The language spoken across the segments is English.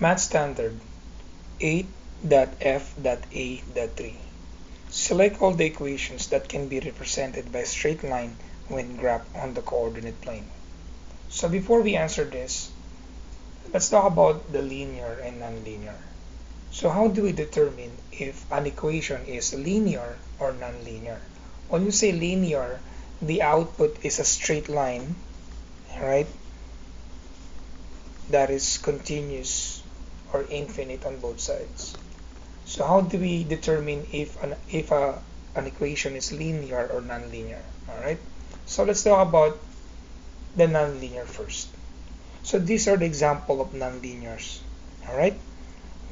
Math standard 8.f.a.3. Select all the equations that can be represented by a straight line when graphed on the coordinate plane. So before we answer this, let's talk about the linear and nonlinear. So how do we determine if an equation is linear or nonlinear? When you say linear, the output is a straight line, right? That is continuous or infinite on both sides. So how do we determine if an equation is linear or nonlinear? All right. So let's talk about the nonlinear first. So these are the example of nonlinears. All right.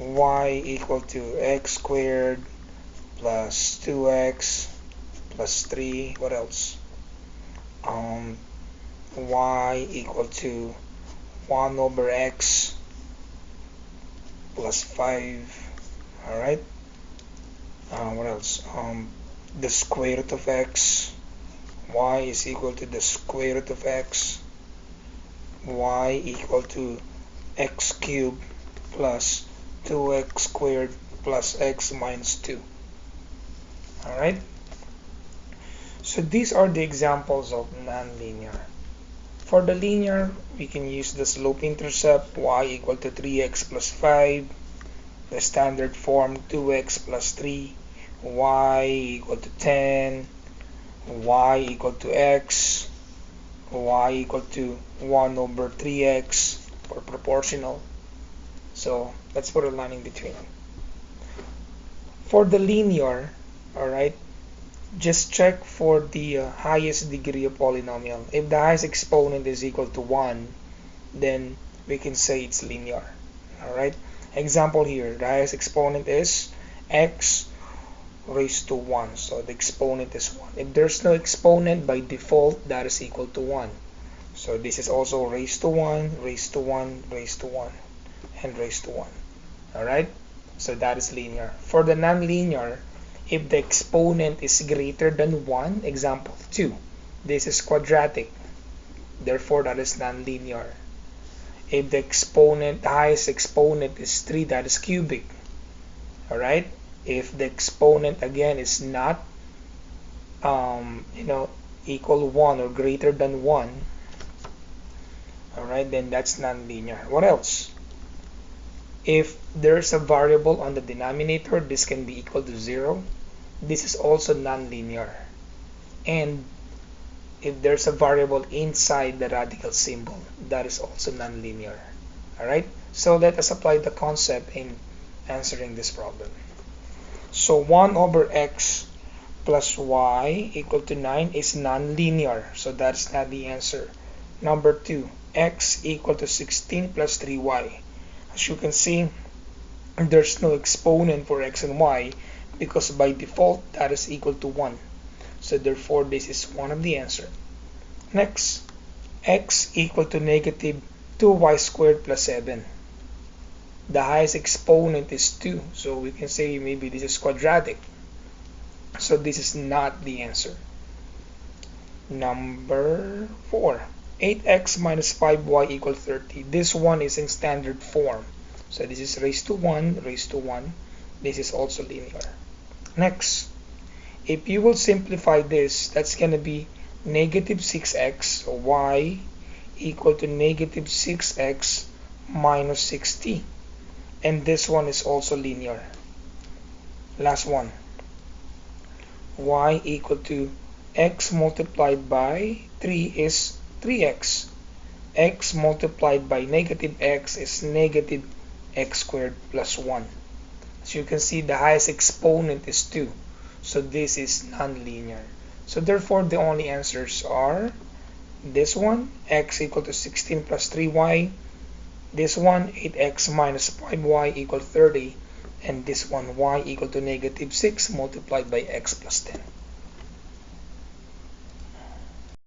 Y equal to x squared plus 2x plus 3. What else? Y equal to 1 over x plus 5. All right. What else? The square root of x. Y is equal to the square root of x. Y equal to x cubed plus 2x squared plus x minus 2. All right. So these are the examples of nonlinear. For the linear, we can use the slope-intercept, y equal to 3x plus 5, the standard form 2x plus 3, y equal to 10, y equal to x, y equal to 1 over 3x for proportional. So let's put a line in between. For the linear, all right, just check for the highest degree of polynomial. If the highest exponent is equal to 1, then we can say it's linear. All right. Example here, the highest exponent is x raised to 1. So the exponent is 1. If there's no exponent, by default, that is equal to 1. So this is also raised to 1, raised to 1, raised to 1, and raised to 1. All right. So that is linear. For the nonlinear, if the exponent is greater than 1, example 2, this is quadratic, therefore that is nonlinear. If the highest exponent is 3, that is cubic. All right. If the exponent again is not equal 1 or greater than 1, all right, then that's nonlinear. What else? If there's a variable on the denominator, this can be equal to 0. This is also nonlinear. And if there's a variable inside the radical symbol, that is also nonlinear. All right. So let us apply the concept in answering this problem. So 1 over x plus y equal to 9 is nonlinear. So that's not the answer. Number 2, x equal to 16 plus 3y. As you can see, there's no exponent for x and y because by default that is equal to 1. So therefore this is one of the answer. Next, x equal to negative 2y squared plus 7. The highest exponent is 2, so we can say maybe this is quadratic. So this is not the answer. Number 4, 8x minus 5y equals 30. This one is in standard form. So this is raised to 1, raised to 1. This is also linear. Next, if you will simplify this, that's going to be negative 6x, so y equal to negative 6x minus 60. And this one is also linear. Last one, y equal to x multiplied by 3 is 3x. X multiplied by negative x is negative x squared plus 1. As you can see, the highest exponent is 2. So this is nonlinear. So therefore, the only answers are this one, x equal to 16 plus 3y. This one, 8x minus 5y equal 30. And this one, y equal to negative 6 multiplied by x plus 10.